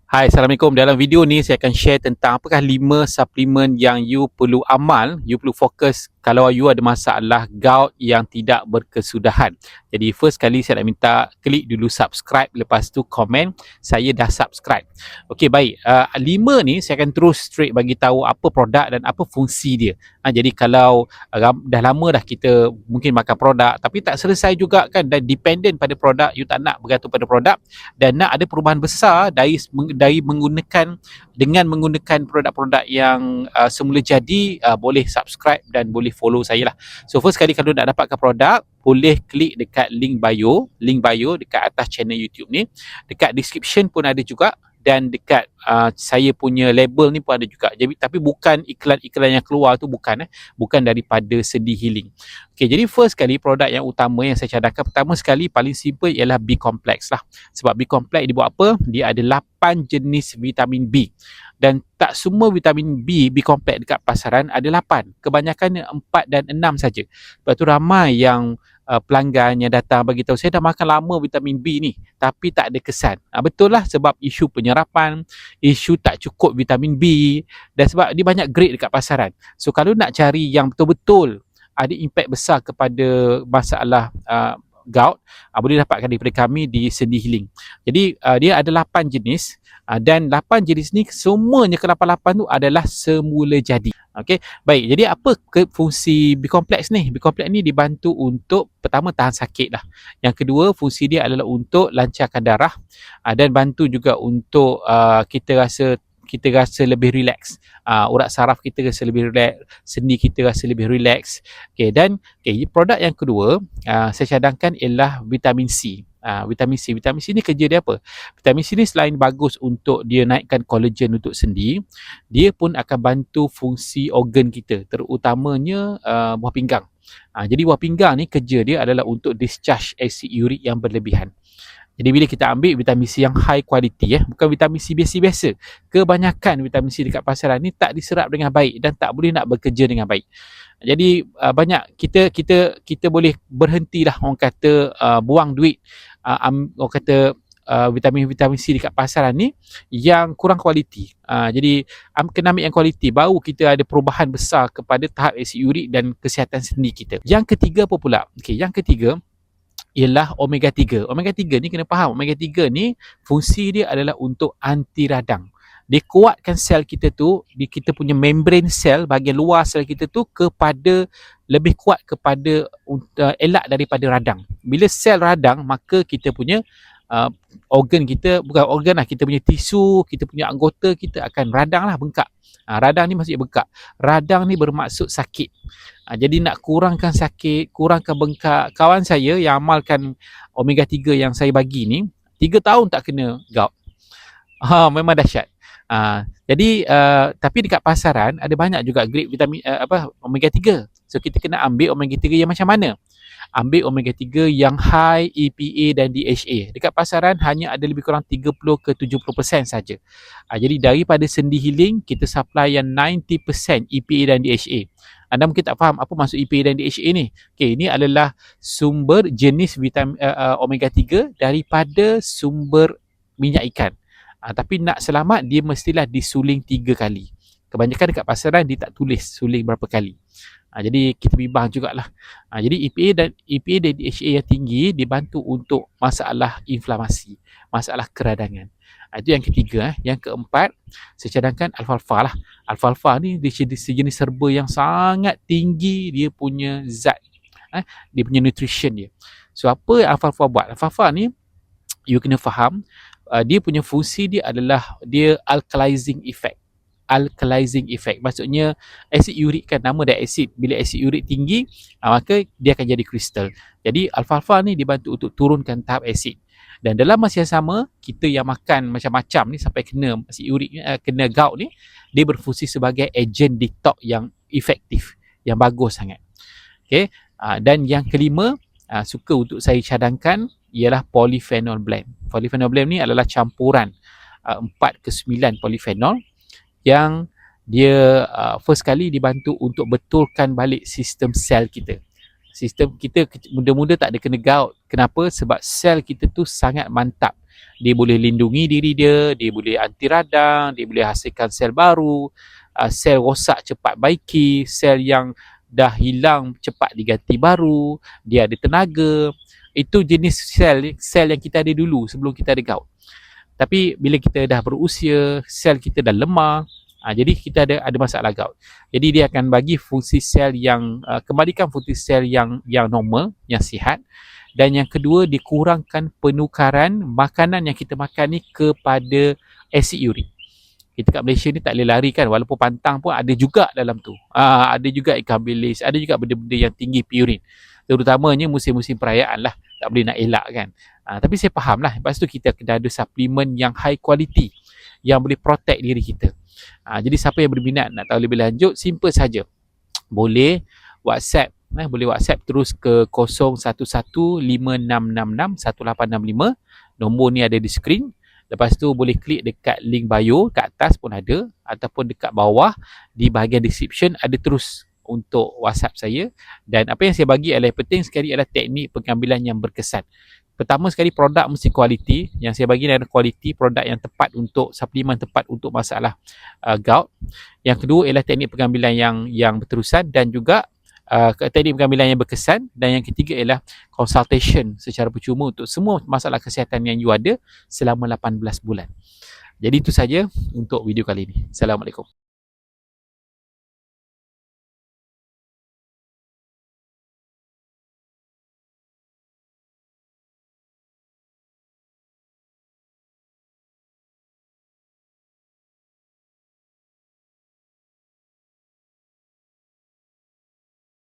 Hai, Assalamualaikum. Dalam video ni saya akan share tentang apakah 5 suplemen yang you perlu amal, you perlu fokus kalau you ada masalah gout yang tidak berkesudahan. Jadi first kali saya nak minta klik dulu subscribe, lepas tu komen saya dah subscribe. Okey, baik. 5 ni saya akan terus straight bagi tahu apa produk dan apa fungsi dia. Jadi kalau dah lama dah kita mungkin makan produk tapi tak selesai juga kan, dan dependent pada produk, you tak nak bergantung pada produk dan nak ada perubahan besar dari menggunakan produk-produk yang semula jadi, boleh subscribe dan boleh follow saya lah. So first kali kalau nak dapatkan produk, boleh klik dekat link bio dekat atas channel YouTube ni. Dekat description pun ada juga, dan dekat saya punya label ni pun ada juga. Jadi tapi bukan iklan-iklan yang keluar tu, bukan daripada Sendi Healing. Okay, jadi first kali produk yang utama yang saya cadangkan, pertama sekali paling simple ialah B-complex lah. Sebab B-complex dia buat apa? Dia ada 8 jenis vitamin B. Dan tak semua vitamin B-complex dekat pasaran ada 8. Kebanyakannya 4 dan 6 saja. Sebab tu ramai yang pelanggan yang datang bagi tahu, saya dah makan lama vitamin B ni tapi tak ada kesan. Betul lah, sebab isu penyerapan, isu tak cukup vitamin B, dan sebab dia banyak grade dekat pasaran. So kalau nak cari yang betul-betul ada impak besar kepada masalah gout, boleh dapatkan daripada kami di Sendi Healing. Jadi dia ada 8 jenis, dan 8 jenis ni semuanya ke-8 tu adalah semula jadi. Okey, baik. Jadi apa fungsi B-complex ni? B-complex ni dibantu untuk pertama tahan sakit lah. Yang kedua, fungsi dia adalah untuk lancarkan darah, dan bantu juga untuk kita rasa lebih relax. Urat saraf kita rasa lebih relax, sendi kita rasa lebih relax. Okay, dan produk yang kedua saya cadangkan ialah vitamin C. Vitamin C ni kerja dia apa? Vitamin C ni selain bagus untuk dia naikkan kolagen untuk sendi, dia pun akan bantu fungsi organ kita, terutamanya buah pinggang. Jadi buah pinggang ni kerja dia adalah untuk discharge asid urik yang berlebihan. Jadi bila kita ambil vitamin C yang high quality, bukan vitamin C biasa-biasa. Kebanyakan vitamin C dekat pasaran ni tak diserap dengan baik dan tak boleh nak bekerja dengan baik. Jadi banyak kita boleh berhentilah, orang kata buang duit, orang kata vitamin C dekat pasaran ni yang kurang kualiti. Jadi kena ambil yang kualiti, baru kita ada perubahan besar kepada tahap asid urik dan kesihatan sendi kita. Yang ketiga apa pula? Yang ketiga ialah omega 3. Omega 3 ni kena faham, omega 3 ni fungsi dia adalah untuk anti radang. Dia kuatkan sel kita tu, kita punya membrane sel, bahagian luar sel kita tu lebih kuat kepada elak daripada radang. Bila sel radang, maka kita punya organ kita, bukan organ lah, kita punya tisu, kita punya anggota kita akan radang lah, bengkak. Radang ni maksudnya bengkak. Radang ni bermaksud sakit. Jadi nak kurangkan sakit, kurangkan bengkak. Kawan saya yang amalkan omega 3 yang saya bagi ni, 3 tahun tak kena gout. Memang dahsyat. Jadi tapi dekat pasaran ada banyak juga grade vitamin omega 3. So kita kena ambil omega 3 yang macam mana? Ambil omega 3 yang high EPA dan DHA. Dekat pasaran hanya ada lebih kurang 30 ke 70% saja. Jadi daripada Sendi Healing kita supply yang 90% EPA dan DHA. Anda mungkin tak faham apa maksud EPA dan DHA ni. Okey, ini adalah sumber jenis vitamin omega 3 daripada sumber minyak ikan. Tapi nak selamat dia mestilah disuling 3 kali. Kebanyakan dekat pasaran dia tak tulis suling berapa kali. Jadi kita bimbang jugalah. Jadi EPA dan DHA yang tinggi dibantu untuk masalah inflamasi, masalah keradangan. Itu yang ketiga. Yang keempat, saya cadangkan alfalfa lah. Alfalfa ni dia sejenis serba yang sangat tinggi dia punya zat, dia punya nutrition dia. So apa yang alfalfa buat? Alfalfa ni you kena faham, dia punya fungsi dia adalah dia alkalizing effect. Alkalizing effect maksudnya asid urik kan, nama dia asid. Bila asid urik tinggi, maka dia akan jadi kristal. Jadi alfalfa ni dibantu untuk turunkan tahap asid. Dan dalam masa yang sama, kita yang makan macam-macam ni sampai kena asid urik, kena gout ni, dia berfungsi sebagai agent detox yang efektif, yang bagus sangat. Okay. Dan yang kelima, suka untuk saya cadangkan ialah polyphenol blend. Polyphenol blend ni adalah campuran 4 ke 9 polyphenol yang dia first kali dibantu untuk betulkan balik sistem sel kita. Sistem kita muda-muda tak ada kena gout. Kenapa? Sebab sel kita tu sangat mantap. Dia boleh lindungi diri dia boleh anti radang, dia boleh hasilkan sel baru, sel rosak cepat baiki, sel yang dah hilang cepat diganti baru, dia ada tenaga. Itu jenis sel yang kita ada dulu sebelum kita ada gout. Tapi bila kita dah berusia, sel kita dah lemah, jadi kita ada masalah gout. Jadi dia akan bagi fungsi sel yang kembalikan fungsi sel yang normal, yang sihat. Dan yang kedua, dikurangkan penukaran makanan yang kita makan ni kepada asid urik. Kita kat Malaysia ni tak boleh lari kan, walaupun pantang pun ada juga dalam tu. Ada juga ikan bilis, ada juga benda-benda yang tinggi purin. Terutamanya musim-musim perayaan lah, tak boleh nak elak kan. Tapi saya faham lah, lepas tu kita kena ada suplemen yang high quality, yang boleh protect diri kita. Jadi siapa yang berminat nak tahu lebih lanjut, simple saja. Boleh WhatsApp, boleh WhatsApp terus ke 0115666865. Nombor ni ada di skrin. Lepas tu boleh klik dekat link bio, kat atas pun ada, ataupun dekat bawah di bahagian description ada terus untuk WhatsApp saya. Dan apa yang saya bagi adalah penting sekali adalah teknik pengambilan yang berkesan. Pertama sekali, produk mesti kualiti. Yang saya bagi adalah kualiti produk yang tepat untuk suplemen, tepat untuk masalah gout. Yang kedua ialah teknik pengambilan yang berterusan dan juga teknik pengambilan yang berkesan. Dan yang ketiga ialah consultation secara percuma untuk semua masalah kesihatan yang you ada selama 18 bulan. Jadi itu saja untuk video kali ini. Assalamualaikum.